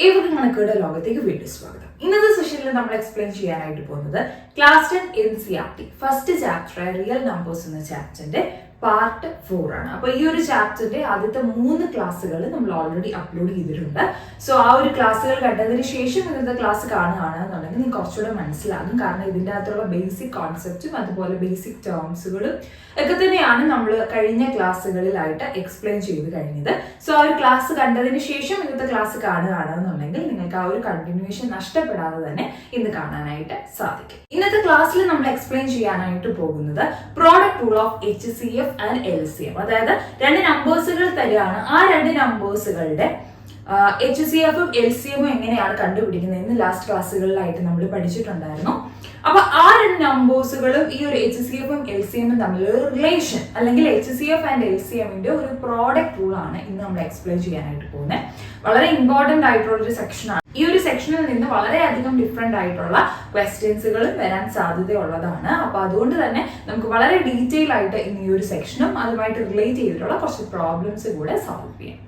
ഏവർക്കും കണക്കുകളുടെ ലോകത്തേക്ക് വീണ്ടും സ്വാഗതം. ഇന്നത്തെ സെഷനിൽ നമ്മൾ എക്സ്പ്ലെയിൻ ചെയ്യാനായിട്ട് പോകുന്നത് class 10 NCERT first chapter real numbers എന്ന ചാപ്റ്ററിന്റെ പാർട്ട് 4 ആണ്. അപ്പൊ ഈ ഒരു ചാപ്റ്ററിന്റെ ആദ്യത്തെ 3 ക്ലാസ്സുകൾ നമ്മൾ ഓൾറെഡി അപ്ലോഡ് ചെയ്തിട്ടുണ്ട്. സോ ആ ഒരു ക്ലാസ്സുകൾ കണ്ടതിന് ശേഷം ഇന്നത്തെ ക്ലാസ് കാണുകയാണെന്നുണ്ടെങ്കിൽ നിങ്ങൾക്ക് കുറച്ചുകൂടെ മനസ്സിലാകും. കാരണം ഇതിൻ്റെ അകത്തുള്ള ബേസിക് കോൺസെപ്റ്റും അതുപോലെ ബേസിക് ടേംസുകളും ഒക്കെ തന്നെയാണ് നമ്മൾ കഴിഞ്ഞ ക്ലാസ്സുകളിലായിട്ട് എക്സ്പ്ലെയിൻ ചെയ്ത് കഴിഞ്ഞത്. സോ ആ ഒരു ക്ലാസ് കണ്ടതിന് ശേഷം ഇന്നത്തെ ക്ലാസ് കാണുകയാണെന്നുണ്ടെങ്കിൽ നിങ്ങൾക്ക് ആ ഒരു കണ്ടിന്യൂവേഷൻ നഷ്ടപ്പെടാതെ തന്നെ ഇന്ന് കാണാനായിട്ട് സാധിക്കും. ഇന്നത്തെ ക്ലാസ്സിൽ നമ്മൾ എക്സ്പ്ലെയിൻ ചെയ്യാനായിട്ട് പോകുന്നത് product rule of HCF and LCM. അതായത് രണ്ട് നമ്പേഴ്സുകൾ തരികയാണ്. ആ രണ്ട് നമ്പേഴ്സുകളുടെ HCF ഉം LCM ഉം എങ്ങനെയാണ് കണ്ടുപിടിക്കുന്നതെന്ന് ലാസ്റ്റ് ക്ലാസ്സുകളിലായിട്ട് നമ്മൾ പഠിച്ചിട്ടുണ്ടായിരുന്നു. അപ്പൊ ആ രണ്ട് നമ്പേഴ്സുകളും ഈ ഒരു HCF ഉം LCM ഉം തമ്മിലുള്ള റിലേഷൻ അല്ലെങ്കിൽ HCF ആൻഡ് LCMന്റെ ഒരു പ്രോഡക്റ്റ് റൂൾ ആണ് ഇന്ന് നമ്മൾ എക്സ്പ്ലെയിൻ ചെയ്യാനായിട്ട് പോകുന്നത്. വളരെ ഇമ്പോർട്ടന്റ് ആയിട്ടുള്ള ഒരു സെക്ഷനാണ്. ഈ ഒരു സെക്ഷനിൽ നിന്ന് വളരെയധികം ഡിഫറെന്റ് ആയിട്ടുള്ള ക്വസ്റ്റ്യൻസുകൾ വരാൻ സാധ്യതയുള്ളതാണ്. അപ്പൊ അതുകൊണ്ട് തന്നെ നമുക്ക് വളരെ ഡീറ്റെയിൽ ആയിട്ട് ഇന്ന് ഈ ഒരു സെക്ഷനും അതുമായിട്ട് റിലേറ്റ് ചെയ്തിട്ടുള്ള കുറച്ച് പ്രോബ്ലംസ് കൂടെ സോൾവ് ചെയ്യാം.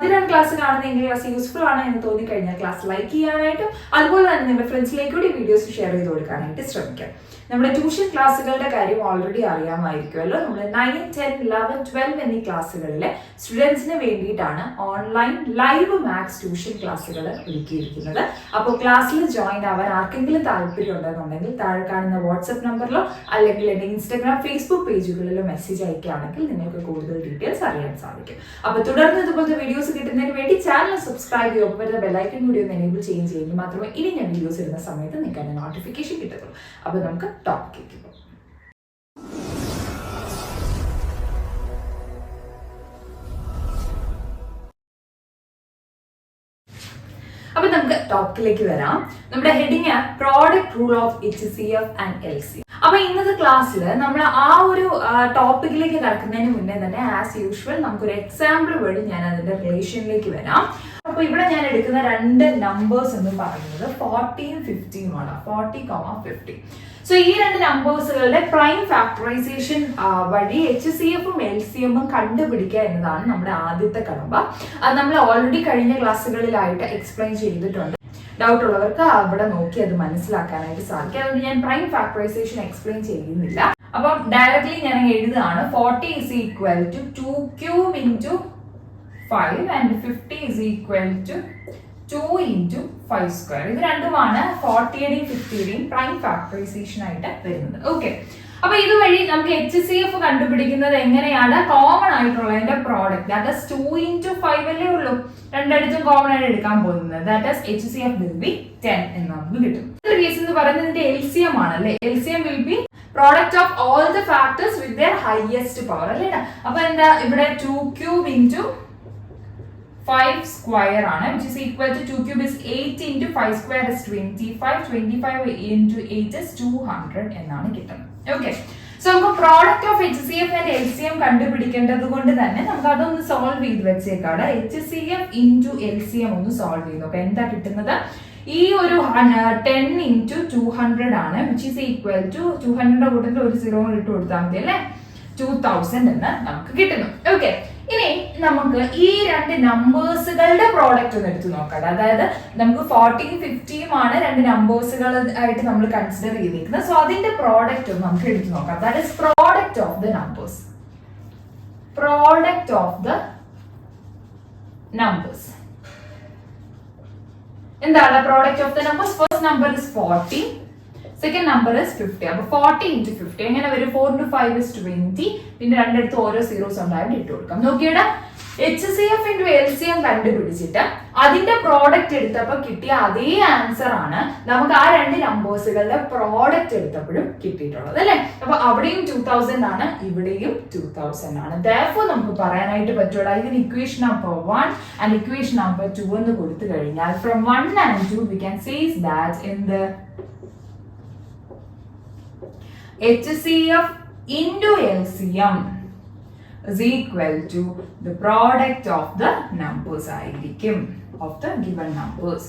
അതിനാണ് ക്ലാസ് കാണുന്നതെങ്കിൽ ക്ലാസ് യൂസ്ഫുൾ ആണ് എന്ന് തോന്നിക്കഴിഞ്ഞാൽ ക്ലാസ് ലൈക്ക് ചെയ്യാനായിട്ടും അതുപോലെ തന്നെ നിങ്ങളുടെ ഫ്രണ്ട്സിലേക്ക് കൂടി വീഡിയോസ് ഷെയർ ചെയ്ത് കൊടുക്കാനായിട്ട് ശ്രമിക്കാം. നമ്മുടെ ട്യൂഷൻ ക്ലാസ്സുകളുടെ കാര്യം ഓൾറെഡി അറിയാമായിരിക്കുമല്ലോ. നമ്മൾ 9, 10, 11, 12 എന്നീ ക്ലാസ്സുകളിലെ സ്റ്റുഡൻസിന് വേണ്ടിയിട്ടാണ് ഓൺലൈൻ ലൈവ് മാത്സ് ട്യൂഷൻ ക്ലാസ്സുകൾ ഒരുക്കിയിരിക്കുന്നത്. അപ്പോൾ ക്ലാസ്സിൽ ജോയിൻ ആവാൻ ആർക്കെങ്കിലും താല്പര്യം ഉണ്ടെന്നുണ്ടെങ്കിൽ താഴെ കാണുന്ന വാട്സ്ആപ്പ് നമ്പറിലോ അല്ലെങ്കിൽ എൻ്റെ ഇൻസ്റ്റാഗ്രാം, ഫേസ്ബുക്ക് പേജുകളിലോ മെസ്സേജ് അയക്കുകയാണെങ്കിൽ നിങ്ങൾക്ക് കൂടുതൽ ഡീറ്റെയിൽസ് അറിയാൻ സാധിക്കും. അപ്പോൾ തുടർന്ന് ഇതുപോലത്തെ വീഡിയോസ് കിട്ടുന്നതിന് വേണ്ടി ചാനൽ സബ്സ്ക്രൈബ് ചെയ്യുക. ഒപ്പം ബെല്ലൈക്കൺ കൂടി ഒന്ന് എനേബിൾ ചെയ്യുമെങ്കിൽ മാത്രമേ ഇനി ഞാൻ വീഡിയോസ് ഇടുന്ന സമയത്ത് നിങ്ങൾക്ക് അതിന്റെ നോട്ടിഫിക്കേഷൻ കിട്ടത്തുള്ളൂ. അപ്പോൾ നമുക്ക് ടോപ്പിക്കിലേക്ക് പോകാം. അപ്പൊ നമുക്ക് ടോപ്പിക്കിലേക്ക് വരാം. നമ്മുടെ heading product rule of HCF and LCM. അപ്പൊ ഇന്നത്തെ ക്ലാസ്സിൽ നമ്മൾ ആ ഒരു ടോപ്പിക്കിലേക്ക് കടക്കുന്നതിന് മുന്നേ തന്നെ ആസ് യൂഷ്വൽ നമുക്കൊരു എക്സാമ്പിൾ വഴി ഞാൻ അതിന്റെ റിലേഷനിലേക്ക് വരാം. അപ്പൊ ഇവിടെ ഞാൻ എടുക്കുന്ന രണ്ട് നമ്പേഴ്സ് എന്ന് പറയുന്നത് 40 50 ആണ്. 40, 50. സോ ഈ രണ്ട് നമ്പേഴ്സുകളുടെ പ്രൈം ഫാക്ടറൈസേഷൻ വഴി HCF ഉം LCM ഉം കണ്ടുപിടിക്കുക എന്നതാണ് നമ്മുടെ ആദ്യത്തെ കടമ്പ. അത് നമ്മൾ ഓൾറെഡി കഴിഞ്ഞ ക്ലാസ്സുകളിലായിട്ട് എക്സ്പ്ലെയിൻ ചെയ്തിട്ടുണ്ട്. ഡൗട്ട് ഉള്ളവർക്ക് അവിടെ നോക്കി അത് മനസ്സിലാക്കാനായിട്ട് സാധിക്കും. അതുകൊണ്ട് ഞാൻ പ്രൈം ഫാക്ടറൈസേഷൻ എക്സ്പ്ലെയിൻ ചെയ്യുന്നില്ല. അപ്പം ഡയറക്ട്ലി ഞാൻ എഴുതുകയാണ്. 40 is equal to 2 cube into 5 and 50 is equal to 2 into 5 square. ഇത് രണ്ടുമാണ് 40യുടെയും 50യുടെയും പ്രൈം ഫാക്ടറൈസേഷൻ ആയിട്ട് വരുന്നത്. ഓക്കെ, അപ്പൊ ഇതുവഴി നമുക്ക് HCF കണ്ടുപിടിക്കുന്നത് എങ്ങനെയാണ്? കോമൺ ആയിട്ടുള്ളതിന്റെ പ്രോഡക്റ്റ്, ദാറ്റ് ഈസ് 2 into 5 അല്ലേ ഉള്ളൂ. രണ്ടിടത്തും കോമൺ ആയിട്ട് എടുക്കാൻ പോകുന്നത്, that is HCF will be 10 എന്ന് നമുക്ക് കിട്ടും. ഈ കേസ് എന്ന് പറയുന്നത് ഇതിന്റെ LCM ആണ് അല്ലേ. LCM will be product of all the factors with their highest power അല്ലേ. അപ്പൊ എന്താ ഇവിടെ 2 cube into 5 square ആണ്, which is equal to 2 cube is 8 into 5 square is 25. 25 into 8 is 200 എന്നാണ് കിട്ടുന്നത്. ഓക്കെ, സോ നമുക്ക് product of HCF and LCM കണ്ടുപിടിക്കേണ്ടത് കൊണ്ട് തന്നെ നമുക്ക് അതൊന്ന് സോൾവ് ചെയ്ത് വെച്ചേക്കാണ്. HCF into LCM ഒന്ന് സോൾവ് ചെയ്ത് നോക്കാം. എന്താ കിട്ടുന്നത്? ഈ ഒരു 10 into 200 ആണ്, which is equal to 200 കൂട്ടത്തിൽ ഒരു 0 ഇട്ട് കൊടുത്താൽ മതി അല്ലേ. 2000 എന്ന് നമുക്ക് കിട്ടുന്നു. ഓക്കെ, ഇനി നമുക്ക് ഈ രണ്ട് നമ്പേഴ്സുകളുടെ പ്രോഡക്റ്റ് ഒന്ന് എടുത്തു നോക്കാം. അതായത് നമുക്ക് 40 50 ആണ് രണ്ട് നമ്പേഴ്സുകൾ ആയിട്ട് നമ്മൾ കൺസിഡർ ചെയ്തിരിക്കുന്നത്. സോ അതിന്റെ പ്രോഡക്റ്റ് ഒന്ന് നമുക്ക് എടുത്തു നോക്കാം. That is product of the numbers. Product of the numbers എന്താണ്? Product of the numbers. First number is 40, second number is 50. അപ്പൊ 40 into 50 എങ്ങനെ വരും? 4 into 5 is 20. പിന്നെ രണ്ടിടത്ത് ഓരോ സീറോസ് ഉണ്ടായിട്ട് ഇട്ട് കൊടുക്കാം. നോക്കിയുടെ HCF into LCM കണ്ടുപിടിച്ചിട്ട് അതിന്റെ പ്രോഡക്റ്റ് എടുത്തപ്പോൾ കിട്ടിയ അതേ ആൻസർ ആണ് നമുക്ക് ആ രണ്ട് നമ്പേഴ്സുകളുടെ പ്രോഡക്റ്റ് എടുത്തപ്പോഴും കിട്ടിയിട്ടുള്ളത് അല്ലെ. അപ്പൊ അവിടെയും 2000 ആണ്, ഇവിടെയും 2000 ആണ്. Therefore നമുക്ക് പറയാനായിട്ട് പറ്റുള്ളൂ ഇതിന് equation number 1 and equation number 2 എന്ന് കൊടുത്തു കഴിഞ്ഞാൽ from 1 and 2 we can say that in the HCF into LCM is equal to the product of the numbers ആയിരിക്കും, of the given numbers.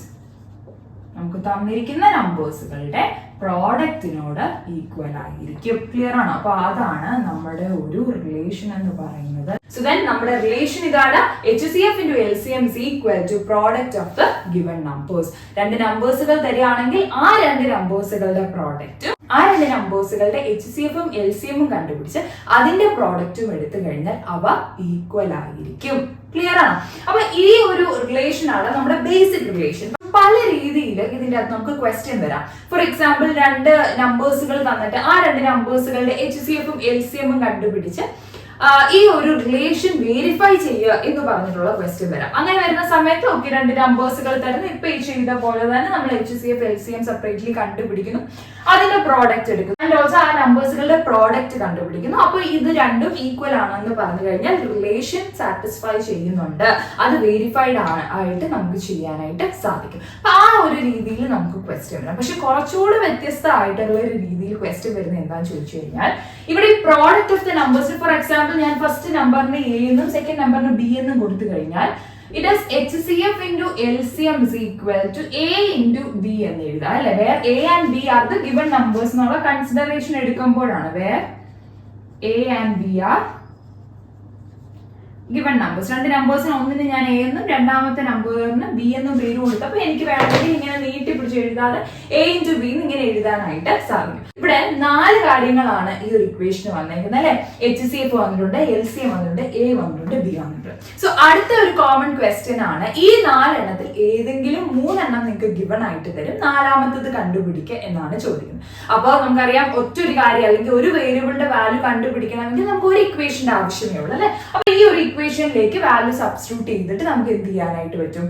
നമുക്ക് തന്നിരിക്കുന്ന നമ്പേഴ്സുകളുടെ പ്രോഡക്റ്റിനോട് ഈക്വൽ ആയിരിക്കും. ക്ലിയർ ആണോ? അപ്പൊ അതാണ് നമ്മുടെ ഒരു റിലേഷൻ എന്ന് പറയുന്നത്. സോ ദെൻ നമ്മുടെ റിലേഷൻ ഇതാണ്, HCF into LCM is equal to product of the given numbers. രണ്ട് നമ്പേഴ്സുകൾ തരികയാണെങ്കിൽ ആ രണ്ട് നമ്പേഴ്സുകളുടെ പ്രോഡക്റ്റും ആ രണ്ട് നമ്പേഴ്സുകളുടെ HCF-ഉം LCM-ഉം കണ്ടുപിടിച്ച് അതിന്റെ പ്രോഡക്റ്റും എടുത്തു കഴിഞ്ഞാൽ അവ ഈക്വൽ ആയിരിക്കും. ക്ലിയർ ആണ്? അപ്പൊ ഈ ഒരു റിലേഷൻ ആണ് നമ്മുടെ ബേസിക് റിലേഷൻ. പല രീതിയിൽ ഇതിന്റെ അകത്ത് നമുക്ക് ക്വസ്റ്റ്യൻ വരാം. ഫോർ എക്സാമ്പിൾ, രണ്ട് നമ്പേഴ്സുകൾ തന്നിട്ട് ആ രണ്ട് നമ്പേഴ്സുകളുടെ HCF-ഉം LCM-ഉം കണ്ടുപിടിച്ച് ഈ ഒരു റിലേഷൻ വെരിഫൈ ചെയ്യുക എന്ന് പറഞ്ഞിട്ടുള്ള ക്വസ്റ്റ്യൻ വരാം. അങ്ങനെ വരുന്ന സമയത്ത് ഓക്കെ, രണ്ട് നമ്പേഴ്സുകൾ തരുന്നു, ഇപ്പൊ ഈ ചെയ്ത പോലെ തന്നെ നമ്മൾ HCF LCM സെപ്പറേറ്റ്ലി കണ്ടുപിടിക്കുന്നു, അതിന്റെ പ്രോഡക്റ്റ് എടുക്കുന്നു, ആൻഡ് ഓൾസോ ആ നമ്പേഴ്സുകളുടെ പ്രോഡക്റ്റ് കണ്ടുപിടിക്കുന്നു. അപ്പൊ ഇത് രണ്ടും ഈക്വൽ ആണെന്ന് പറഞ്ഞു കഴിഞ്ഞാൽ റിലേഷൻ സാറ്റിസ്ഫൈ ചെയ്യുന്നുണ്ട്, അത് വെരിഫൈഡ് ആയിട്ട് നമുക്ക് ചെയ്യാനായിട്ട് സാധിക്കും. അപ്പൊ ആ ഒരു രീതിയിൽ നമുക്ക് ക്വസ്റ്റ്യൻ വരാം. പക്ഷെ കുറച്ചുകൂടി വ്യത്യസ്തമായിട്ടുള്ള ഒരു രീതിയിൽ ക്വസ്റ്റ്യൻ വരുന്നത് എന്താണെന്ന് ചോദിച്ചു കഴിഞ്ഞാൽ, ഇവിടെ product of the numbers, for example ഞാൻ ഫസ്റ്റ് നമ്പറിന് A എന്നും സെക്കൻഡ് നമ്പറിന് B എന്നും കൊടുത്തു കഴിഞ്ഞാൽ it is HCF into LCM is equal to A into B എന്ന് എഴുതാം അല്ലെ. where A and B are the given numbers എന്നുള്ള consideration എടുക്കുമ്പോഴാണ് where A and B are given numbers. രണ്ട് നമ്പേഴ്സിന് ഒന്നിന് ഞാൻ A എന്നും രണ്ടാമത്തെ നമ്പറിന് B എന്നും പേര് കൊടുത്തപ്പോൾ എനിക്ക് വേണമെങ്കിൽ ഇങ്ങനെ നീട്ടി പിടിച്ച് എഴുതാതെ A into B എന്ന് ഇങ്ങനെ എഴുതാനായിട്ട് സാധിക്കും. ഇവിടെ 4 കാര്യങ്ങളാണ് ഈ ഒരു ഇക്വേഷന് വന്നേക്കുന്നത് അല്ലെ. HCF വന്നിട്ടുണ്ട്, LCM വന്നിട്ടുണ്ട്, A വന്നിട്ടുണ്ട്, B വന്നിട്ടുണ്ട്. സോ അടുത്ത ഒരു കോമൺ ക്വസ്റ്റ്യൻ ആണ്, ഈ 4 എണ്ണത്തിൽ ഏതെങ്കിലും 3 എണ്ണം നിങ്ങൾക്ക് ഗിവൺ ആയിട്ട് തരും, നാലാമത്തത് കണ്ടുപിടിക്കുക എന്നാണ് ചോദിക്കുന്നത്. അപ്പോൾ നമുക്കറിയാം ഒറ്റൊരു കാര്യം അല്ലെങ്കിൽ ഒരു വേരിയബിളിന്റെ വാല്യൂ കണ്ടുപിടിക്കണമെങ്കിൽ നമുക്ക് ഒരു ഇക്വേഷന്റെ ആവശ്യമേ ഉള്ളൂ അല്ലെ. അപ്പൊ ഈ ഒരു ഇക്വേഷനിലേക്ക് വാല്യൂ സബ്സ്റ്റിറ്റ്യൂട്ട് ചെയ്തിട്ട് നമുക്ക് എന്ത് ചെയ്യാനായിട്ട് പറ്റും,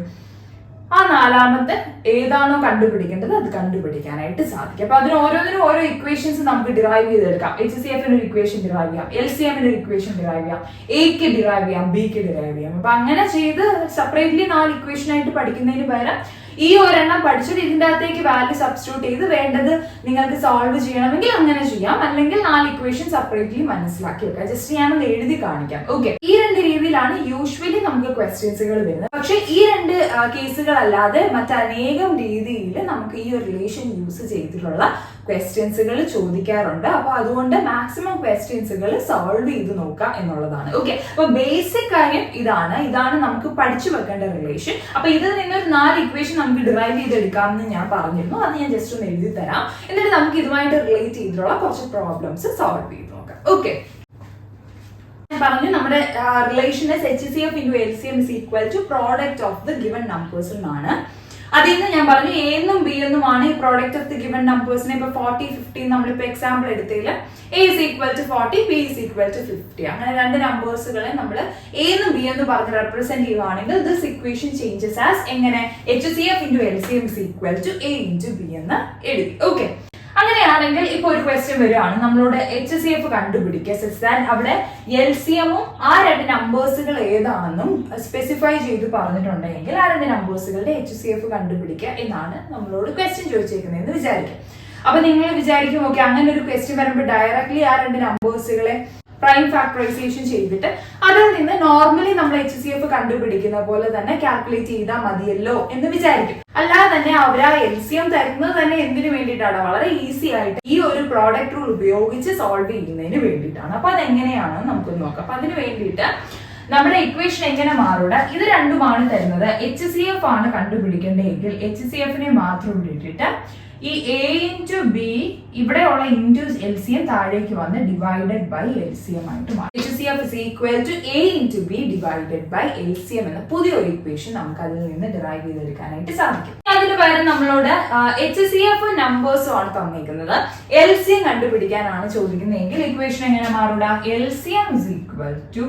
ആ നാലാമത്തെ ഏതാണോ കണ്ടുപിടിക്കേണ്ടത് അത് കണ്ടുപിടിക്കാനായിട്ട് സാധിക്കും. അപ്പൊ അതിന് ഓരോന്നിനും ഓരോ ഇക്വേഷൻസ് നമുക്ക് ഡിറൈവ് ചെയ്തെടുക്കാം. HCF-ന് ഒരു ഇക്വേഷൻ ഡിറൈവ് ചെയ്യാം, LCM-ന് ഒരു ഇക്വേഷൻ ഡിറൈവ് ചെയ്യാം, A-ക്ക് ഡിറൈവ് ചെയ്യാം, B-ക്ക് ഡിറൈവ് ചെയ്യാം. അപ്പൊ അങ്ങനെ ചെയ്ത് സെപ്പറേറ്റ്ലി 4 ഇക്വേഷൻ ആയിട്ട് പഠിക്കുന്നതിന് പകരം ഈ ഒരെണ്ണം പഠിച്ചിട്ട് ഇതിന്റെ അകത്തേക്ക് വാല്യൂ സബ്സ്റ്റിറ്റ്യൂട്ട് ചെയ്ത് വേണ്ടത് നിങ്ങൾക്ക് സോൾവ് ചെയ്യണമെങ്കിൽ അങ്ങനെ ചെയ്യാം, അല്ലെങ്കിൽ 4 ഇക്വേഷൻ സെപ്പറേറ്റ്ലി മനസ്സിലാക്കി വെക്കാം. ജസ്റ്റ് ഞാനൊന്ന് എഴുതി കാണിക്കാം. ഓക്കെ, ഈ 2 രീതിയിലാണ് യൂഷ്വലി നമുക്ക് ക്വസ്റ്റ്യൻസുകൾ വരുന്നത്. പക്ഷെ ഈ 2 കേസുകൾ അല്ലാതെ മറ്റനേകം രീതിയിൽ നമുക്ക് ഈ ഒരു റിലേഷൻ യൂസ് ചെയ്തിട്ടുള്ള ക്വസ്റ്റ്യൻസുകൾ ചോദിക്കാറുണ്ട്. അപ്പൊ അതുകൊണ്ട് മാക്സിമം ക്വസ്റ്റ്യൻസുകൾ സോൾവ് ചെയ്ത് നോക്കാം എന്നുള്ളതാണ്. ഓക്കെ, അപ്പൊ ബേസിക് കാര്യം ഇതാണ് നമുക്ക് പഠിച്ചു വെക്കേണ്ട റിലേഷൻ. അപ്പൊ ഇതിൽ നിന്നൊരു 4 ഇക്വേഷൻ നമുക്ക് ഡിറൈവ് ചെയ്തെടുക്കാമെന്ന് ഞാൻ പറഞ്ഞിരുന്നു, അത് ഞാൻ ജസ്റ്റ് ഒന്ന് എഴുതി തരാം. എന്നിട്ട് നമുക്ക് ഇതുമായിട്ട് റിലേറ്റ് ചെയ്തിട്ടുള്ള കുറച്ച് പ്രോബ്ലംസ് സോൾവ് ചെയ്ത് നോക്കാം. ഓക്കെ, പറഞ്ഞു നമ്മുടെ relation HCF into LCM is equal to product of the given numbers എന്നാണ്. അതിൽ നിന്ന് ഞാൻ പറഞ്ഞു A എന്നും B എന്നുമാണ് ഈ പ്രോഡക്റ്റ് ഓഫ് ദി ഗിവൺ നമ്പേഴ്സിനെ. ഇപ്പൊ 40, 50 നമ്മളിപ്പോ example എടുത്തതിൽ A is equal to 40, B is equal to 50. അങ്ങനെ രണ്ട് നമ്പേഴ്സുകളെ നമ്മൾ A എന്നും B എന്ന് പറഞ്ഞ് റെപ്രസെന്റ് ചെയ്യുവാണെങ്കിൽ ദിസ് ഇക്വേഷൻ ചേഞ്ചസ് ആസ് എങ്ങനെ HCF into LCM is equal to A into B എന്ന് എഴുതി. ഓക്കെ, അങ്ങനെയാണെങ്കിൽ ഇപ്പൊ ഒരു ക്വസ്റ്റ്യൻ വരികയാണ്, നമ്മളോട് HCF കണ്ടുപിടിക്കുക, അവിടെ LCM-ഉം ആ 2 നമ്പേഴ്സുകൾ ഏതാണെന്നും സ്പെസിഫൈ ചെയ്ത് പറഞ്ഞിട്ടുണ്ടെങ്കിൽ ആ 2 നമ്പേഴ്സുകളുടെ HCF കണ്ടുപിടിക്കുക എന്നാണ് നമ്മളോട് ക്വസ്റ്റ്യൻ ചോദിച്ചേക്കുന്നത് എന്ന് വിചാരിക്കും. അപ്പൊ നിങ്ങൾ വിചാരിക്കും ഓക്കെ, അങ്ങനെ ഒരു ക്വസ്റ്റ്യൻ വരുമ്പോൾ ഡയറക്ട്ലി ആ 2 നമ്പേഴ്സുകളെ പ്രൈം ഫാക്ടറൈസേഷൻ ചെയ്തിട്ട് അതിൽ നിന്ന് നോർമലി നമ്മൾ HCF കണ്ടുപിടിക്കുന്ന പോലെ തന്നെ കാൽക്കുലേറ്റ് ചെയ്താൽ മതിയല്ലോ എന്ന് വിചാരിക്കും. അല്ലാതെ തന്നെ അവർ ആ LCM തരുന്നത് തന്നെ എന്തിനു വേണ്ടിയിട്ടാണ്, വളരെ ഈസി ആയിട്ട് ഈ ഒരു പ്രോഡക്റ്റ് റൂൾ ഉപയോഗിച്ച് സോൾവ് ചെയ്യുന്നതിന് വേണ്ടിയിട്ടാണ്. അപ്പൊ അതെങ്ങനെയാണെന്ന് നമുക്കൊന്ന് നോക്കാം. അപ്പൊ അതിന് വേണ്ടിയിട്ട് നമ്മുടെ ഇക്വേഷൻ എങ്ങനെ മാറൂട, ഇത് രണ്ടുമാണ് തരുന്നത്, HCF ആണ് കണ്ടുപിടിക്കേണ്ടതെങ്കിൽ HCF-നെ മാത്രം ഇട്ടിട്ട് ഈ A into B ഇവിടെയുള്ള ഇൻറ്റു LCM താഴേക്ക് വന്ന് ഡിവൈഡഡ് ബൈ LCM ആയിട്ട് മാറും. HCF is equal to A into B divided by LCM എന്ന പുതിയൊരു ഇക്വേഷൻ നമുക്ക് അതിൽ നിന്ന് ഡിറൈവ് ചെയ്തെടുക്കാനായിട്ട് സാധിക്കും. അതിന് പകരം നമ്മളോട് HCF നമ്പേഴ്സും ആണ് തന്നിരിക്കുന്നത്, LCM കണ്ടുപിടിക്കാനാണ് ചോദിക്കുന്നതെങ്കിൽ ഇക്വേഷൻ എങ്ങനെ മാറൂട, LCM is equal to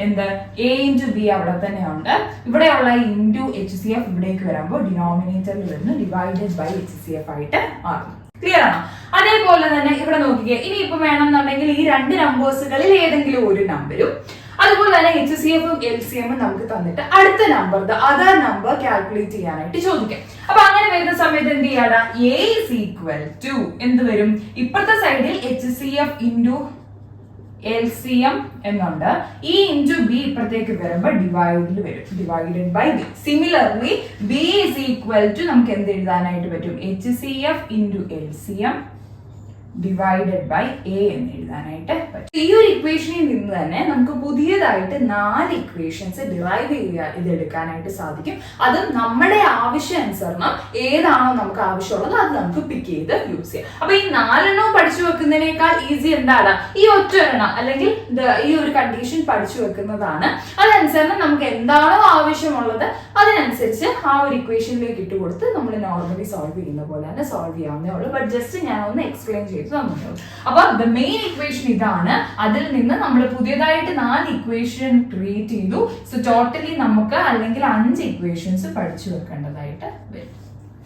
എന്ത് A into B അവിടെ തന്നെ ഉണ്ട്, ഇവിടെയുള്ള ഇൻറ്റു HCF ഇവിടേക്ക് വരുമ്പോൾ ഡിനോമിനേറ്ററിൽ വരുന്നു ഡിവൈഡഡ് ബൈ HCF ആയിട്ട് മാറും. ക്ലിയർ ആണോ? അതേപോലെ തന്നെ ഇവിടെ നോക്കിക്കുക, ഇനി ഇപ്പൊ വേണമെന്നുണ്ടെങ്കിൽ ഈ 2 നമ്പേഴ്സുകളിൽ ഏതെങ്കിലും ഒരു നമ്പരും അതുപോലെ തന്നെ HCF-ഉം LCM-ഉം നമുക്ക് തന്നിട്ട് അടുത്ത നമ്പർ അതർ നമ്പർ കാൽക്കുലേറ്റ് ചെയ്യാനായിട്ട് ചോദിക്കാം. അപ്പൊ അങ്ങനെ വരുന്ന സമയത്ത് എന്ത് ചെയ്യാടാ, A is equal to എന്ത് വരും, ഇപ്പുറത്തെ സൈഡിൽ HCF into LCM എന്നുണ്ട്. E into B ഇപ്പുറത്തേക്ക് വരുമ്പോൾ ഡിവൈഡിൽ വരും, divided by B. Similarly B is equal to നമുക്ക് എന്ത് എഴുതാനായിട്ട് പറ്റും, HCF into LCM divided by A എന്ന് എഴുതാനായിട്ട് പറ്റും. ഈ ഒരു ഇക്വേഷനിൽ നിന്ന് തന്നെ നമുക്ക് പുതിയതായിട്ട് 4 ഇക്വേഷൻസ് ഡിറൈവ് ചെയ്തെടുക്കാനായിട്ട് സാധിക്കും. അതും നമ്മുടെ ആവശ്യാനുസരണം ഏതാണോ നമുക്ക് ആവശ്യമുള്ളത് അത് നമുക്ക് പിക്ക് ചെയ്ത് യൂസ് ചെയ്യാം. അപ്പൊ ഈ 4 പഠിച്ചു വെക്കുന്നതിനേക്കാൾ ഈസി എന്താണ്, ഈ ഒറ്റ എണ്ണം അല്ലെങ്കിൽ ഈ ഒരു കണ്ടീഷൻ പഠിച്ചു വെക്കുന്നതാണ്. അതനുസരണം നമുക്ക് എന്താണോ ആവശ്യമുള്ളത് അതിനനുസരിച്ച് ആ ഒരു ഇക്വേഷനിലേക്ക് ഇട്ട് കൊടുത്ത് നമ്മൾ നോർമലി സോൾവ് ചെയ്യുന്ന പോലെ തന്നെ സോൾവ് ചെയ്യാവുന്നേ ഉള്ളൂ. ബട്ട് ജസ്റ്റ് ഞാൻ ഒന്ന് എക്സ്പ്ലെയിൻ ചെയ്തു തന്നു. അപ്പൊ ദ മെയിൻ ഇക്വേഷൻ ഇതാണ്. അതിൽ നിന്ന് നമ്മൾ പുതിയതായിട്ട് 4 ഇക്വേഷൻ ക്രിയേറ്റ് ചെയ്തു. സോ ടോട്ടലി നമുക്ക് അല്ലെങ്കിൽ 5 ഇക്വേഷൻസ് പഠിച്ചു വെക്കേണ്ടതായിട്ട് വരും.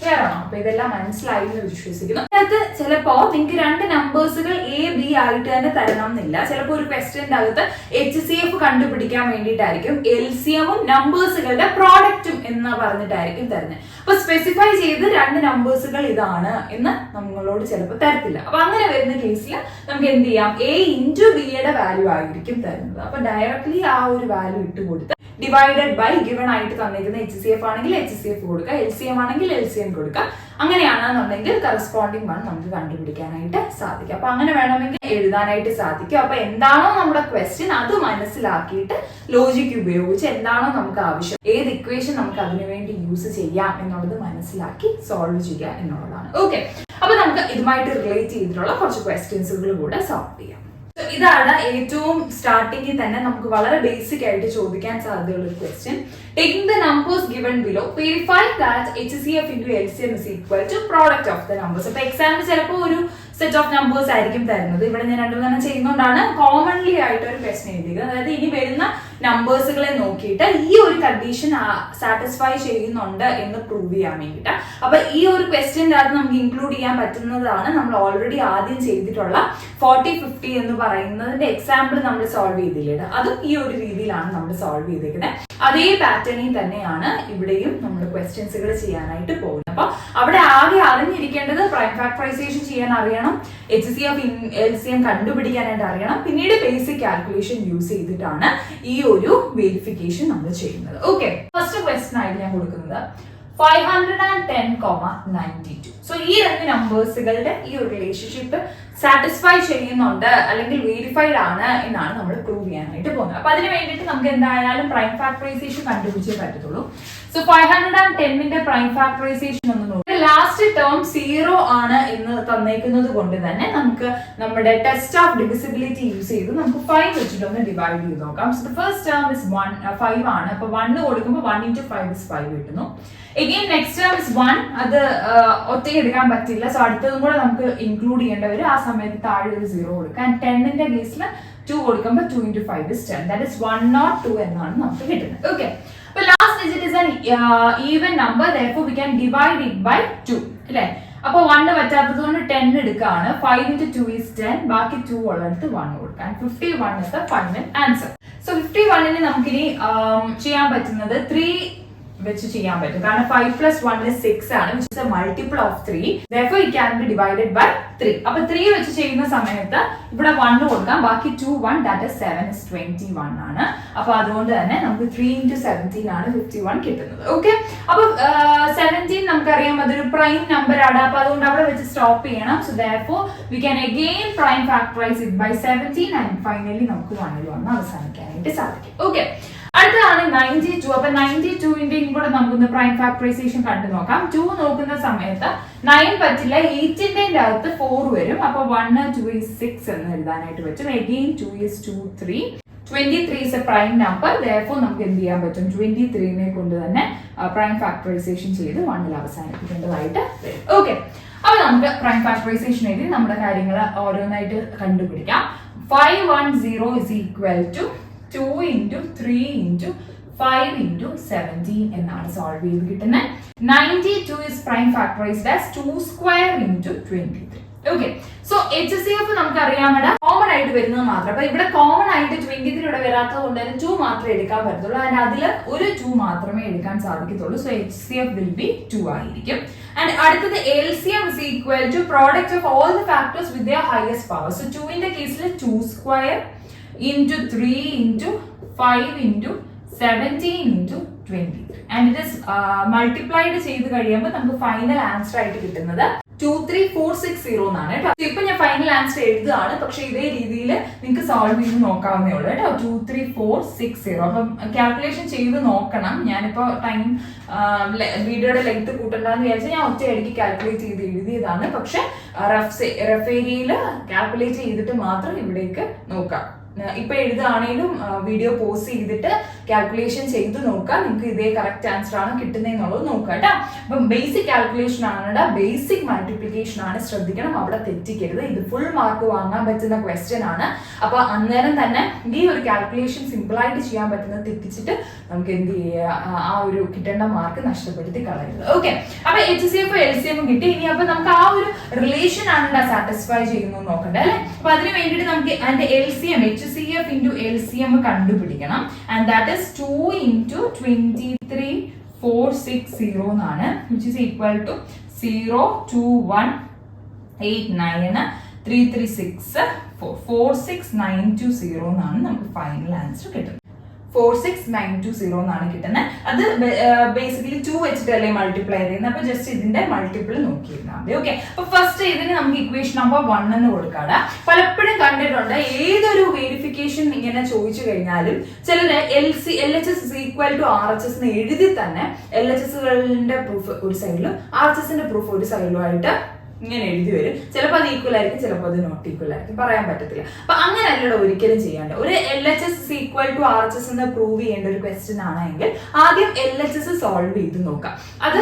ക്ലിയർ ആണോ? അപ്പൊ ഇതെല്ലാം മനസ്സിലായി എന്ന് വിശ്വസിക്കുന്നു. അതിനകത്ത് ചിലപ്പോ നിങ്ങൾക്ക് 2 നമ്പേഴ്സുകൾ A B ആയിട്ട് തന്നെ തരണം എന്നില്ല. ചിലപ്പോൾ ഒരു ക്വസ്റ്റ്യന്റെ അകത്ത് HCF കണ്ടുപിടിക്കാൻ വേണ്ടിയിട്ടായിരിക്കും LCMഉം നമ്പേഴ്സുകളുടെ പ്രോഡക്റ്റും എന്ന് പറഞ്ഞിട്ടായിരിക്കും തരുന്നത്. അപ്പൊ സ്പെസിഫൈ ചെയ്ത് 2 നമ്പേഴ്സുകൾ ഇതാണ് എന്ന് നമ്മളോട് ചിലപ്പോൾ തരത്തില്ല. അപ്പൊ അങ്ങനെ വരുന്ന കേസിൽ നമുക്ക് എന്ത് ചെയ്യാം, A into B യുടെ വാല്യൂ ആയിരിക്കും തരുന്നത്. അപ്പൊ ഡയറക്ട്ലി ആ ഒരു വാല്യൂ ഇട്ട് കൊടുത്ത് ഡിവൈഡഡ് ബൈ ഗിവൺ ആയിട്ട് തന്നിരിക്കുന്ന HCF ആണെങ്കിൽ HCF കൊടുക്കുക, LCM ആണെങ്കിൽ LCM കൊടുക്കുക. അങ്ങനെയാണെന്നുണ്ടെങ്കിൽ കറസ്പോണ്ടിങ് വൺ നമുക്ക് കണ്ടുപിടിക്കാനായിട്ട് സാധിക്കും. അപ്പൊ അങ്ങനെ വേണമെങ്കിൽ എഴുതാനായിട്ട് സാധിക്കും. അപ്പൊ എന്താണോ നമ്മുടെ ക്വസ്റ്റ്യൻ അത് മനസ്സിലാക്കിയിട്ട് ലോജിക് ഉപയോഗിച്ച് എന്താണോ നമുക്ക് ആവശ്യം, ഏത് ഇക്വേഷൻ നമുക്ക് അതിനു വേണ്ടി യൂസ് ചെയ്യാം എന്നുള്ളത് മനസ്സിലാക്കി സോൾവ് ചെയ്യുക എന്നുള്ളതാണ്. ഓക്കെ, അപ്പൊ നമുക്ക് ഇതുമായിട്ട് റിലേറ്റ് ചെയ്തിട്ടുള്ള കുറച്ച് ക്വസ്റ്റ്യൻസുകൾ കൂടെ സോൾവ് ചെയ്യാം. ഇതാണ് ഏറ്റവും സ്റ്റാർട്ടിങ്ങിൽ തന്നെ നമുക്ക് വളരെ ബേസിക് ആയിട്ട് ചോദിക്കാൻ സാധ്യതയുള്ള ഒരു question. Taking the numbers given below, verify that HCF into LCM is equal to product of the numbers. അപ്പൊ എക്സാമിന് ചിലപ്പോൾ ഒരു സെറ്റ് ഓഫ് നമ്പേഴ്സ് ആയിരിക്കും തരുന്നത്. ഇവിടെ ഞാൻ 2 ചെയ്യുന്നതുകൊണ്ടാണ് കോമൺലി ആയിട്ട് ഒരു ക്വസ്റ്റ്യൻ എഴുതിയത്. അതായത് ഇനി വരുന്ന നമ്പേഴ്സുകളെ നോക്കിയിട്ട് ഈ ഒരു കണ്ടീഷൻ സാറ്റിസ്ഫൈ ചെയ്യുന്നുണ്ട് എന്ന് പ്രൂവ് ചെയ്യാൻ വേണ്ടിയിട്ട്. അപ്പൊ ഈ ഒരു ക്വസ്റ്റ്യൻ്റെ അത് നമുക്ക് ഇൻക്ലൂഡ് ചെയ്യാൻ പറ്റുന്നതാണ് നമ്മൾ ഓൾറെഡി ആദ്യം ചെയ്തിട്ടുള്ള 40-50 എന്ന് പറയുന്നതിന്റെ എക്സാമ്പിൾ നമ്മൾ സോൾവ് ചെയ്തില്ലേ, അതും ഈ ഒരു രീതിയിലാണ് നമ്മൾ സോൾവ് ചെയ്തിരിക്കുന്നത്. അതേ പാറ്റേണിൽ തന്നെയാണ് ഇവിടെയും നമ്മൾ ക്വസ്റ്റ്യൻസുകൾ ചെയ്യാനായിട്ട് പോകുന്നത്. അപ്പൊ അവിടെ ആകെ അറിഞ്ഞിരിക്കേണ്ടത് പ്രൈം ഫാക്ടറൈസേഷൻ ചെയ്യാൻ അറിയണം, HCF LCM കണ്ടുപിടിക്കാനായിട്ട് അറിയണം, പിന്നീട് ബേസിക് കാൽക്കുലേഷൻ യൂസ് ചെയ്തിട്ടാണ് ഈ ഒരു വെരിഫിക്കേഷൻ നമ്മൾ ചെയ്യുന്നത്. ഓക്കെ, ഫസ്റ്റ് ക്വസ്റ്റ്യൻ ആയിട്ട് ഞാൻ കൊടുക്കുന്നത് 510,92. സോ ഈ 2 നമ്പേഴ്സുകളുടെ ഈ ഒരു റിലേഷൻഷിപ്പ് സാറ്റിസ്ഫൈ ചെയ്യുന്നുണ്ട് അല്ലെങ്കിൽ വെരിഫൈഡ് ആണ് എന്നാണ് നമ്മൾ പ്രൂവ് ചെയ്യാനായിട്ട് പോകുന്നത്. അപ്പൊ അതിന് വേണ്ടിയിട്ട് നമുക്ക് എന്തായാലും പ്രൈം ഫാക്ടറൈസേഷൻ കണ്ടുപിടിച്ചേ പറ്റത്തുള്ളൂ. സോ 510ന്റെ പ്രൈം ഫാക്ടറൈസേഷൻ ഒന്ന് നോക്കാം. ലാസ്റ്റ് ടേം 0 ആണ് എന്ന് തന്നേക്കുന്നത് കൊണ്ട് തന്നെ നമുക്ക് നമ്മുടെ ടെസ്റ്റ് ഓഫ് ഡിവിസിബിലിറ്റി യൂസ് ചെയ്ത് നമുക്ക് 5 വെച്ചിട്ടൊന്ന് ഡിവൈഡ് ചെയ്ത് നോക്കാം. So the first term is 5 ആണ്. അപ്പൊ 1 കൊടുക്കുമ്പോൾ 1 into 5 is 5 കിട്ടുന്നു. Again next term is 1. അത് ഒറ്റയ്ക്ക് എടുക്കാൻ പറ്റില്ല. സോ അടുത്തതും കൂടെ നമുക്ക് ഇൻക്ലൂഡ് ചെയ്യേണ്ടി വരും. ആ സമയത്ത് താഴെ ഒരു 0 കൊടുക്കാം. 10ന്റെ കേസിൽ 2 കൊടുക്കുമ്പോൾ 2 into 5 is 10. That is 102 എന്നാണ് നമുക്ക് കിട്ടുന്നത്. ഓക്കെ, അപ്പൊ last digit is an even number, therefore we can divide it by 2 അല്ലേ. അപ്പൊ 1 പറ്റാത്തത് കൊണ്ട് 10 എടുക്കുകയാണ്. 5 into 2 is 10. ബാക്കി 2 ഉള്ളിടത്ത് 1 കൊടുക്കാം. 51 is the final answer. So 51ന് നമുക്കിനി ചെയ്യാൻ പറ്റുന്നത് 3 വെച്ച് ചെയ്യാൻ പറ്റും. കാരണം 5 plus 1 is 6 ആണ്, which is a multiple of 3. Therefore it can be divided by 3. അപ്പൊ 3 വെച്ച് ചെയ്യുന്ന സമയത്ത് ഇവിടെ 1 കൊടുക്കാം. ബാക്കി 2 1, that is 7 is 21 ആണ്. അപ്പൊ അതുകൊണ്ട് തന്നെ നമുക്ക് 3 into 17 ആണ് 51 കിട്ടുന്നത്. ഓക്കെ, അപ്പൊ 17 നമുക്കറിയാം അതൊരു പ്രൈം നമ്പർ ആണ്. അപ്പൊ അതുകൊണ്ട് അവിടെ വെച്ച് സ്റ്റോപ്പ് ചെയ്യണം. So therefore we can again prime factorize it by 17 and finally നമുക്ക് 1ൽ വന്ന് അവസാനിക്കാനായിട്ട് സാധിക്കും. ഓക്കെ, അടുത്തതാണ് 92. അപ്പൊ 92ന്റെയും കൂടെ നമുക്കൊന്ന് പ്രൈം ഫാക്ടറൈസേഷൻ കണ്ടു നോക്കാം. 2 നോക്കുന്ന സമയത്ത് 9 പറ്റില്ല, 8ന്റെ അകത്ത് 4 വരും. അപ്പൊ 1 2 is 6 എന്ന് എഴുതാനായിട്ട് പറ്റും. Again 2 is 2 3. 23 is a prime number. Therefore നമുക്ക് എന്ത് ചെയ്യാൻ പറ്റും, 23നെ കൊണ്ട് തന്നെ പ്രൈം ഫാക്ടറൈസേഷൻ ചെയ്ത് 1ൽ അവസാനിപ്പിക്കേണ്ടതായിട്ട് വരും. ഓക്കെ, അപ്പൊ നമുക്ക് പ്രൈം ഫാക്ടറൈസേഷൻ എഴുതി നമ്മുടെ കാര്യങ്ങൾ ഓരോന്നായിട്ട് കണ്ടുപിടിക്കാം. 510 is equal to 2 into 3 into 5 into 17 എന്നാണ് സോൾവ് ചെയ്ത് കിട്ടുന്നത്. 92 is prime factorized as 2 square into 23. Okay, so HCF നമുക്ക് അറിയാമട കോമൺ ആയിട്ട് വരുന്നത് മാത്രം. അപ്പൊ ഇവിടെ കോമൺ ആയിട്ട് 23 ഇവിടെ വരാത്തത് കൊണ്ട് തന്നെ 2 മാത്രമേ എടുക്കാൻ പറ്റത്തുള്ളൂ. അതിന് അതിൽ ഒരു 2 മാത്രമേ എടുക്കാൻ സാധിക്കത്തുള്ളൂ. സോ HCF will be 2 ആയിരിക്കും. ആൻഡ് അടുത്തത് LCM is equal to product of all the factors with their highest power. So 2ന്റെ കേസിൽ 2 square into 3 into 5 into 17 into 23 and it is multiplied ചെയ്ത് കഴിയുമ്പോൾ നമുക്ക് ഫൈനൽ ആൻസർ ആയിട്ട് കിട്ടുന്നത് 23460 എന്നാണ് കേട്ടോ. ഇപ്പൊ ഞാൻ ഫൈനൽ ആൻസർ എഴുതുകയാണ്, പക്ഷെ ഇതേ രീതിയിൽ നിങ്ങൾക്ക് സോൾവ് ചെയ്ത് നോക്കാവുന്നേ ഉള്ളൂ കേട്ടോ. 23460. അപ്പം കാൽക്കുലേഷൻ ചെയ്ത് നോക്കണം. ഞാനിപ്പോ ടൈം വീഡിയോയുടെ ലെങ്ത് കൂട്ടണ്ടെന്ന് വിചാരിച്ചാൽ ഞാൻ ഒറ്റയടിക്ക് കാൽക്കുലേറ്റ് ചെയ്ത് എഴുതിയതാണ്. പക്ഷെ റഫ് ഏരിയയിൽ കാൽക്കുലേറ്റ് ചെയ്തിട്ട് മാത്രം ഇവിടേക്ക് നോക്കാം. ഇപ്പൊ എഴുതുകയാണെങ്കിലും വീഡിയോ പോസ് ചെയ്തിട്ട് കാൽക്കുലേഷൻ ചെയ്ത് നോക്കാം. നിങ്ങൾക്ക് ഇതേ കറക്റ്റ് ആൻസർ ആണ് കിട്ടുന്നതെന്നുള്ളത് നോക്കാം കേട്ടോ. അപ്പം ബേസിക് കാൽക്കുലേഷൻ ആണ്, ബേസിക് മൾട്ടിപ്ലിക്കേഷൻ ആണ്, ശ്രദ്ധിക്കണം, അവിടെ തെറ്റിക്കരുത്. ഇത് ഫുൾ മാർക്ക് വാങ്ങാൻ പറ്റുന്ന ക്വസ്റ്റ്യൻ ആണ്. അപ്പൊ അന്നേരം തന്നെ ഈ ഒരു കാൽക്കുലേഷൻ സിമ്പിൾ ആയിട്ട് ചെയ്യാൻ പറ്റുന്നത് തെറ്റിച്ചിട്ട് നമുക്ക് എന്ത് ചെയ്യുക, ആ ഒരു കിട്ടേണ്ട മാർക്ക് നഷ്ടപ്പെടുത്തി കളയരുത്. ഓക്കെ, അപ്പൊ HCF LCM കിട്ടി. ഇനി അപ്പൊ നമുക്ക് ആ ഒരു റിലേഷൻ ആണ് സാറ്റിസ്ഫൈ ചെയ്യുന്നത് നോക്കണ്ടേ അല്ലെ. അപ്പൊ അതിന് വേണ്ടിയിട്ട് നമുക്ക് അതിന്റെ LCM HCF into LCM കണ്ടുപിടിക്കണം. ആൻഡ് ദാറ്റ് is 2 into 23 460 എന്നാണ്, which is equal to 02189 336 46920 എന്നാണ് നമുക്ക് ഫൈനൽ ആൻസർ കിട്ടുന്നത്. 46920 എന്നാണ് കിട്ടുന്നത്. അത് ബേസിക്കലി 2 വെച്ചിട്ടല്ലേ മൾട്ടിപ്ലൈ ചെയ്യുന്നത്. അപ്പൊ ജസ്റ്റ് ഇതിന്റെ മൾട്ടിപ്പിൾ നോക്കിയിരുന്നാൽ മതി. ഓക്കെ, അപ്പൊ ഫസ്റ്റ് ഇതിന് നമുക്ക് ഇക്വേഷൻ നമ്പർ 1 എന്ന് കൊടുക്കാതെ. പലപ്പോഴും കണ്ടിട്ടുണ്ട് ഏതൊരു വെരിഫിക്കേഷൻ ഇങ്ങനെ ചോദിച്ചു കഴിഞ്ഞാലും ചിലര് LHS is equal to RHS എന്ന് എഴുതി തന്നെ LHSകളുടെ പ്രൂഫ് ഒരു സൈഡിലും RHSന്റെ പ്രൂഫ് ഒരു സൈഡിലും ആയിട്ട് ഇങ്ങനെ എഴുതി വരും. ചിലപ്പോൾ അത് ഈക്വൽ ആയിരിക്കും, ചിലപ്പോൾ അത് നോട്ട് ഈക്വൽ ആയിരിക്കും, പറയാൻ പറ്റത്തില്ല. അപ്പൊ അങ്ങനെയല്ലോ ഒരിക്കലും ചെയ്യേണ്ട. ഒരു LHS is equal to RHS എന്ന് പ്രൂവ് ചെയ്യേണ്ട ഒരു ക്വസ്റ്റ്യൻ ആണെങ്കിൽ ആദ്യം LHS സോൾവ് ചെയ്ത് നോക്കാം. അത്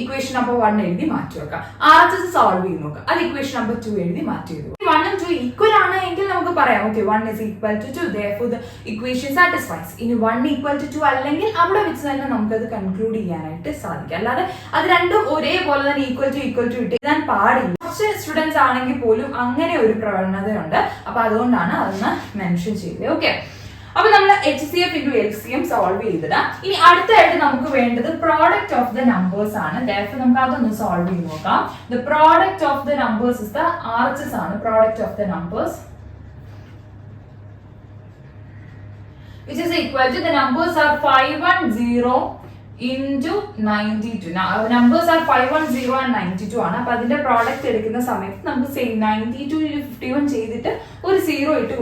ഇക്വേഷൻ നമ്പർ 1 എഴുതി മാറ്റി വെക്കാം. RHS സോൾവ് ചെയ്ത് നോക്കാം. അത് ഇക്വേഷൻ നമ്പർ 2 എഴുതി മാറ്റി വെക്കും. 1 and 2 ഈക്വൽ ആണ് എങ്കിൽ നമുക്ക് പറയാം okay 1 is equal to 2, therefore the equation satisfies. ഇനി 1 equal to 2 അല്ലെങ്കിൽ അവിടെ വെച്ച് തന്നെ നമുക്കത് കൺക്ലൂഡ് ചെയ്യാനായിട്ട് സാധിക്കും. അല്ലാതെ അത് രണ്ടും ഒരേപോലെ തന്നെ ഈക്വൽ ടു ഇട്ട് എഴുതാൻ പാടില്ല. കുറച്ച് സ്റ്റുഡൻസ് ആണെങ്കിൽ പോലും അങ്ങനെ ഒരു പ്രവണതയുണ്ട്. അപ്പൊ അതുകൊണ്ടാണ് അതൊന്ന് മെൻഷൻ ചെയ്തത്. ഓക്കെ, അപ്പൊ നമ്മൾ HCF into LCM സോൾവ് ചെയ്തിടാം. ഇനി അടുത്തായിട്ട് നമുക്ക് വേണ്ടത് പ്രോഡക്റ്റ് ഓഫ് ദ നമ്പേഴ്സ് ആണ്. Therefore നമുക്ക് അതൊന്ന് സോൾവ് ചെയ്ത് നോക്കാം. The product of the numbers is the RHS ആണ്. Product of the numbers which is equal to the numbers are 510 into 92. Now numbers are 510 and 92 ആണ്. അപ്പൊ അതിന്റെ പ്രോഡക്റ്റ് എടുക്കുന്ന സമയത്ത് നമുക്ക് സെയിം 92 51 ചെയ്തിട്ട് ഒരു 0 ഇട്ട്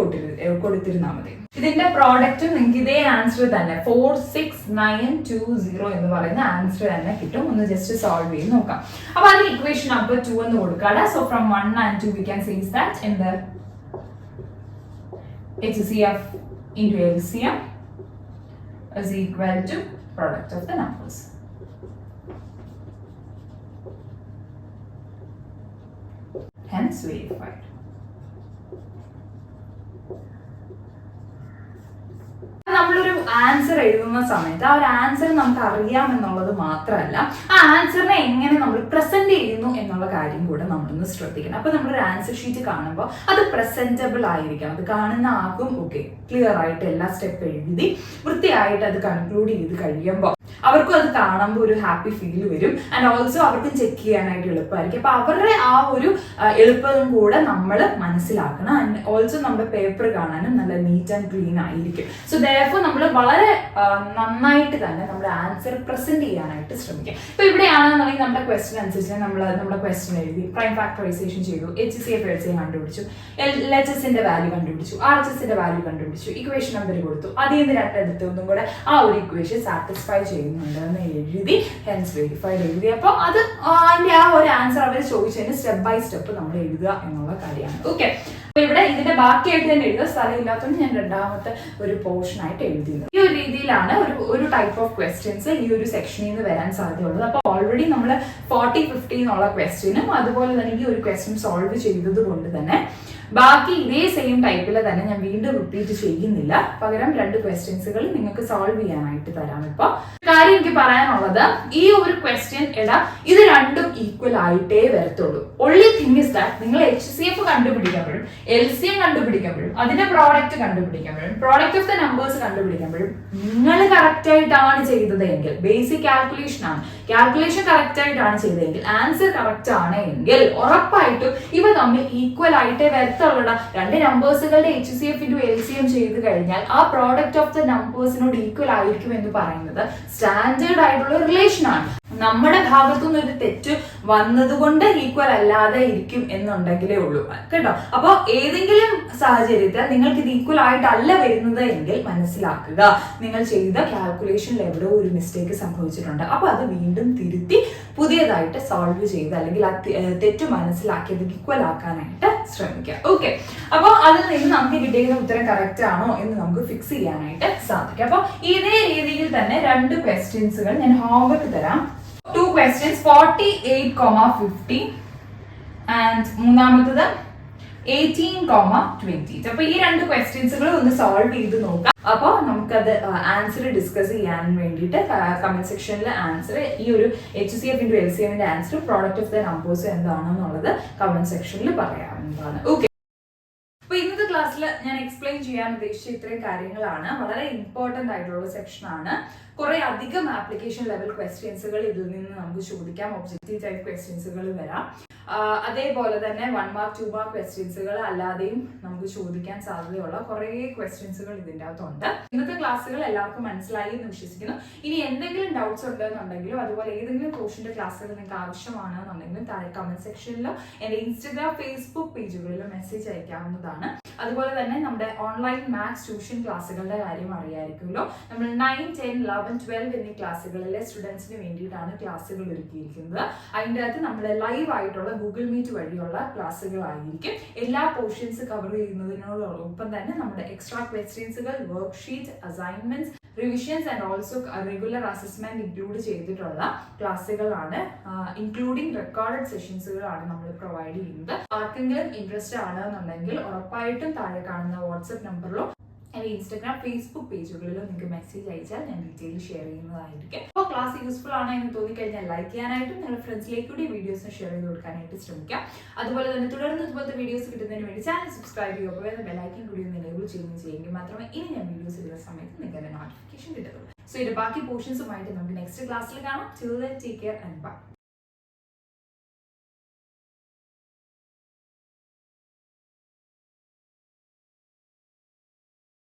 കൊടുത്തിരുന്നാൽ മതി. ഇതിന്റെ പ്രോഡക്റ്റും നിങ്ങൾക്ക് ഇതേ ആൻസർ തന്നെ 46920 എന്ന് പറയുന്ന ആൻസർ തന്നെ കിട്ടും. ഒന്ന് ജസ്റ്റ് സോൾവ് ചെയ്ത് നോക്കാം. അപ്പൊ അതിന് ഇക്വേഷൻ നമ്പർ 2 എന്ന് കൊടുക്കാതെ. So from 1 and 2 we can say that in the HCF into LCM is equal to product of the numbers. Hence verified. നമ്മളൊരു ആൻസർ എഴുതുന്ന സമയത്ത് ആ ഒരു ആൻസർ നമുക്ക് അറിയാമെന്നുള്ളത് മാത്രമല്ല, ആ ആൻസറിനെ എങ്ങനെ നമ്മൾ പ്രസന്റ് ചെയ്യുന്നു എന്നുള്ള കാര്യം കൂടെ നമ്മളൊന്ന് ശ്രദ്ധിക്കണം. അപ്പൊ നമ്മളൊരു ആൻസർ ഷീറ്റ് കാണുമ്പോൾ അത് പ്രസന്റബിൾ ആയിരിക്കണം. അത് കാണുന്ന ആർക്കും ഓക്കെ ക്ലിയർ ആയിട്ട് എല്ലാ സ്റ്റെപ്പ് എഴുതി വൃത്തിയായിട്ട് അത് കൺക്ലൂഡ് ചെയ്ത് കഴിയുമ്പോൾ അവർക്കും അത് കാണുമ്പോൾ ഒരു ഹാപ്പി ഫീൽ വരും. ആൻഡ് ഓൾസോ അവർക്കും ചെക്ക് ചെയ്യാനായിട്ട് എളുപ്പമായിരിക്കും. അപ്പൊ അവരുടെ ആ ഒരു എളുപ്പം കൂടെ നമ്മൾ മനസ്സിലാക്കണം. ആൻഡ് ഓൾസോ നമ്മുടെ പേപ്പർ കാണാനും നല്ല നീറ്റ് ആൻഡ് ക്ലീൻ ആയിരിക്കും. സോ ദയർഫോർ നമ്മൾ വളരെ നന്നായിട്ട് തന്നെ നമ്മുടെ ആൻസർ പ്രസന്റ് ചെയ്യാനായിട്ട് ശ്രമിക്കാം. ഇപ്പൊ ഇവിടെയാണെന്നുണ്ടെങ്കിൽ നമ്മുടെ ക്വസ്റ്റ്യൻ അനുസരിച്ച് നമ്മുടെ ക്വസ്റ്റ്യൻ എഴുതി, പ്രൈം ഫാക്ടറൈസേഷൻ ചെയ്തു, HCF LCM കണ്ടുപിടിച്ചു, LHSന്റെ വാല്യൂ കണ്ടുപിടിച്ചു, RHSന്റെ വാല്യൂ കണ്ടുപിടിച്ചു, ഇക്വേഷൻ നമ്പർ കൊടുത്തു, അതിൽ നിന്ന് രണ്ടെടുത്തൊന്നും കൂടെ ആ ഒരു ഇക്വേഷൻ സാറ്റിസ്ഫൈ ചെയ്യുന്നുണ്ടെന്ന് എഴുതി ഹെൻസ് വെരിഫൈഡ് എഴുതി. അപ്പൊ അത് അതിന്റെ ആ ഒരു ആൻസർ അവർ ചോദിച്ചതിന് സ്റ്റെപ്പ് ബൈ സ്റ്റെപ്പ് നമ്മൾ എഴുതുക എന്നുള്ള കാര്യമാണ്. ഓക്കെ, അപ്പൊ ഇവിടെ ഇതിന്റെ ബാക്കിയായിട്ട് തന്നെ എഴുതുക സ്ഥലം ഇല്ലാത്തതുകൊണ്ട് ഞാൻ രണ്ടാമത്തെ ഒരു പോർഷൻ ആയിട്ട് എഴുതിയത്. ഈ ഒരു രീതിയിലാണ് ഒരു ടൈപ്പ് ഓഫ് ക്വസ്റ്റ്യൻസ് ഈ ഒരു സെക്ഷനിൽ നിന്ന് വരാൻ സാധ്യതയുള്ളത്. അപ്പൊ ഓൾറെഡി നമ്മൾ 40-50 എന്നുള്ള ക്വസ്റ്റ്യനും അതുപോലെ തന്നെ ഈ ഒരു ക്വസ്റ്റ്യൻ സോൾവ് ചെയ്തത് കൊണ്ട് തന്നെ ബാക്കി ഇതേ സെയിം ടൈപ്പിൽ തന്നെ ഞാൻ വീണ്ടും റിപ്പീറ്റ് ചെയ്യുന്നില്ല. പകരം 2 ക്വസ്റ്റ്യൻസുകൾ നിങ്ങൾക്ക് സോൾവ് ചെയ്യാനായിട്ട് തരാം. ഇപ്പൊ കാര്യം എനിക്ക് പറയാനുള്ളത്, ഈ ഒരു ക്വസ്റ്റ്യൻ ഇത് രണ്ടും ഈക്വൽ ആയിട്ടേ വരത്തുള്ളൂ. ഓൺലി തിങ് ഇസ് ദാറ്റ് നിങ്ങൾ HCF കണ്ടുപിടിക്കുമ്പോഴും LCM കണ്ടുപിടിക്കുമ്പോഴും അതിന്റെ പ്രോഡക്റ്റ് കണ്ടുപിടിക്കുമ്പോഴും പ്രോഡക്റ്റ് ഓഫ് ദ നമ്പേഴ്സ് കണ്ടുപിടിക്കുമ്പോഴും നിങ്ങൾ കറക്റ്റ് ആയിട്ടാണ് ചെയ്തത് എങ്കിൽ, ബേസിക് കാൽക്കുലേഷൻ ആണ്, കാൽക്കുലേഷൻ കറക്റ്റ് ആയിട്ടാണ് ചെയ്തതെങ്കിൽ, ആൻസർ കറക്റ്റ് ആണ് എങ്കിൽ ഉറപ്പായിട്ടും ഇവ തമ്മിൽ ഈക്വൽ ആയിട്ടേ വരത്തുള്ളൂ. അടുത്തുള്ള രണ്ട് നമ്പേഴ്സുകളുടെ HCF into LCM ചെയ്ത് കഴിഞ്ഞാൽ ആ പ്രോഡക്റ്റ് ഓഫ് ദ നമ്പേഴ്സിനോട് ഈക്വൽ ആയിരിക്കും എന്ന് പറയുന്നത് സ്റ്റാൻഡേർഡ് ആയിട്ടുള്ള റിലേഷൻ ആണ്. നമ്മുടെ ഭാഗത്തുനിന്ന് ഒരു തെറ്റ് വന്നതുകൊണ്ട് ഈക്വൽ അല്ലാതെ ഇരിക്കും എന്നുണ്ടെങ്കിലേ ഉള്ളൂ കേട്ടോ. അപ്പൊ ഏതെങ്കിലും സാഹചര്യത്തിൽ നിങ്ങൾക്ക് ഇത് ഈക്വൽ ആയിട്ടല്ല വരുന്നത് എങ്കിൽ മനസ്സിലാക്കുക നിങ്ങൾ ചെയ്ത കാൽക്കുലേഷനിൽ എവിടെയോ ഒരു മിസ്റ്റേക്ക് സംഭവിച്ചിട്ടുണ്ട്. അപ്പൊ അത് വീണ്ടും തിരുത്തി പുതിയതായിട്ട് സോൾവ് ചെയ്ത് അല്ലെങ്കിൽ ആ തെറ്റ് മനസ്സിലാക്കിയത് ഈക്വൽ ആക്കാനായിട്ട് ശ്രമിക്കുക. ഓക്കെ, അപ്പൊ അതിൽ നിന്ന് നമുക്ക് കിട്ടിയിരിക്കുന്ന ഉത്തരം കറക്റ്റ് ആണോ എന്ന് നമുക്ക് ഫിക്സ് ചെയ്യാനായിട്ട് സാധിക്കും. അപ്പൊ ഇതേ രീതിയിൽ തന്നെ രണ്ട് ക്വസ്റ്റ്യൻസുകൾ ഞാൻ ഹോംവർക്ക് തരാം. 2 questions 48,50 and മൂന്നാമത്തത് 18,20. അപ്പൊ ഈ രണ്ട് ക്വസ്റ്റ്യൻസുകൾ ഒന്ന് സോൾവ് ചെയ്ത് നോക്കാം. അപ്പൊ നമുക്കത് ആൻസർ ഡിസ്കസ് ചെയ്യാൻ വേണ്ടിയിട്ട് കമന്റ് സെക്ഷനിൽ ആൻസർ ഈ ഒരു HCF into LCM answer product of the numbers എന്താണെന്നുള്ളത് കമന്റ് സെക്ഷനിൽ പറയാവുന്നതാണ്. ഓക്കെ, അപ്പൊ ഇന്നത്തെ ക്ലാസ്സിൽ ഞാൻ എക്സ്പ്ലെയിൻ ചെയ്യാൻ ഉദ്ദേശിച്ച ഇത്രയും കാര്യങ്ങളാണ്. വളരെ ഇമ്പോർട്ടന്റ് ആയിട്ടുള്ള സെക്ഷൻ ആണ്. കുറെ അധികം ആപ്ലിക്കേഷൻ ലെവൽ ക്വസ്റ്റ്യൻസുകൾ ഇതിൽ നിന്ന് നമുക്ക് ചോദിക്കാം. ഒബ്ജക്റ്റീവ് ടൈപ്പ് ക്വസ്റ്റ്യൻസുകൾ വരാം. അതേപോലെ തന്നെ 1 മാർക്ക് 2 മാർക്ക് ക്വസ്റ്റ്യൻസുകൾ അല്ലാതെയും നമുക്ക് ചോദിക്കാൻ സാധ്യതയുള്ള കുറെ ക്വസ്റ്റ്യൻസുകൾ ഇതിൻ്റെ അകത്തുണ്ട്. ഇന്നത്തെ ക്ലാസ്സുകൾ എല്ലാവർക്കും മനസ്സിലായി എന്ന് വിശ്വസിക്കുന്നു. ഇനി എന്തെങ്കിലും ഡൗട്ട്സ് ഉണ്ടെന്നുണ്ടെങ്കിലും അതുപോലെ ഏതെങ്കിലും കോഴ്സിന്റെ ക്ലാസ്സുകൾ നിങ്ങൾക്ക് ആവശ്യമാണെന്നുണ്ടെങ്കിലും താഴെ കമന്റ് സെക്ഷനിലോ എൻ്റെ ഇൻസ്റ്റഗ്രാം ഫേസ്ബുക്ക് പേജുകളിലോ മെസ്സേജ് അയക്കാവുന്നതാണ്. അതുപോലെ തന്നെ നമ്മുടെ ഓൺലൈൻ മാത്സ് ട്യൂഷൻ ക്ലാസ്സുകളുടെ കാര്യം അറിയായിരിക്കുമല്ലോ. നമ്മൾ 9, 10, 11, 12 എന്നീ ക്ലാസ്സുകളിലെ സ്റ്റുഡൻസിന് വേണ്ടിയിട്ടാണ് ക്ലാസ്സുകൾ ഒരുക്കിയിരിക്കുന്നത്. അതിൻ്റെ അകത്ത് നമ്മുടെ ലൈവ് ആയിട്ടുള്ള ഗൂഗിൾ മീറ്റ് വഴിയുള്ള ക്ലാസ്സുകളായിരിക്കും. എല്ലാ പോർഷൻസ് കവർ ചെയ്യുന്നതിനോടൊപ്പം തന്നെ നമ്മുടെ എക്സ്ട്രാ ക്വസ്റ്റ്യൻസുകൾ, worksheet, assignments, revisions and also regular assessment include ചെയ്തിട്ടുള്ള ക്ലാസ്സുകളാണ്. ഇൻക്ലൂഡിംഗ് റെക്കോർഡഡ് സെഷൻസുകളാണ് നമ്മൾ പ്രൊവൈഡ് ചെയ്യുന്നത്. ആർക്കെങ്കിലും ഇൻട്രസ്റ്റ് ആണെന്നുണ്ടെങ്കിൽ ഉറപ്പായിട്ടും താഴെ കാണുന്ന വാട്സ്ആപ്പ് നമ്പറിലോ എൻ്റെ ഇൻസ്റ്റാഗ്രാം ഫേസ്ബുക്ക് പേജുകളിലോ നിങ്ങൾക്ക് മെസ്സേജ് അയച്ചാൽ ഞാൻ ഡീറ്റെയിൽ ഷെയർ ചെയ്യുന്നതായിരിക്കും. അപ്പോൾ ക്ലാസ് യൂസ്ഫുൾ ആണ് എന്ന് തോന്നിക്കഴിഞ്ഞാൽ ലൈക്ക് ചെയ്യാനായിട്ടും നിങ്ങളുടെ ഫ്രണ്ട്സിലേക്ക് കൂടി വീഡിയോസ് ഷെയർ ചെയ്ത് കൊടുക്കാനായിട്ട് ശ്രമിക്കാം. അതുപോലെ തന്നെ തുടർന്ന് ഇതുപോലത്തെ വീഡിയോസ് കിട്ടുന്നതിന് വേണ്ടി ചാനൽ സബ്സ്ക്രൈബ് ചെയ്യുക. ബെല്ലൈക്കൻ കൂടി ഒന്ന് എനേബിൾ ചെയ്യുമെങ്കിൽ മാത്രമേ ഇനി ഞാൻ വീഡിയോസ് ഇടുന്ന സമയത്ത് നിങ്ങൾക്ക് നോട്ടിഫിക്കേഷൻ കിട്ടത്തുള്ളൂ. സോ ഇത് ബാക്കി പോർഷൻസുമായിട്ട് നമുക്ക് നെക്സ്റ്റ് ക്ലാസ്സിൽ കാണാം. Till then, take care and bye.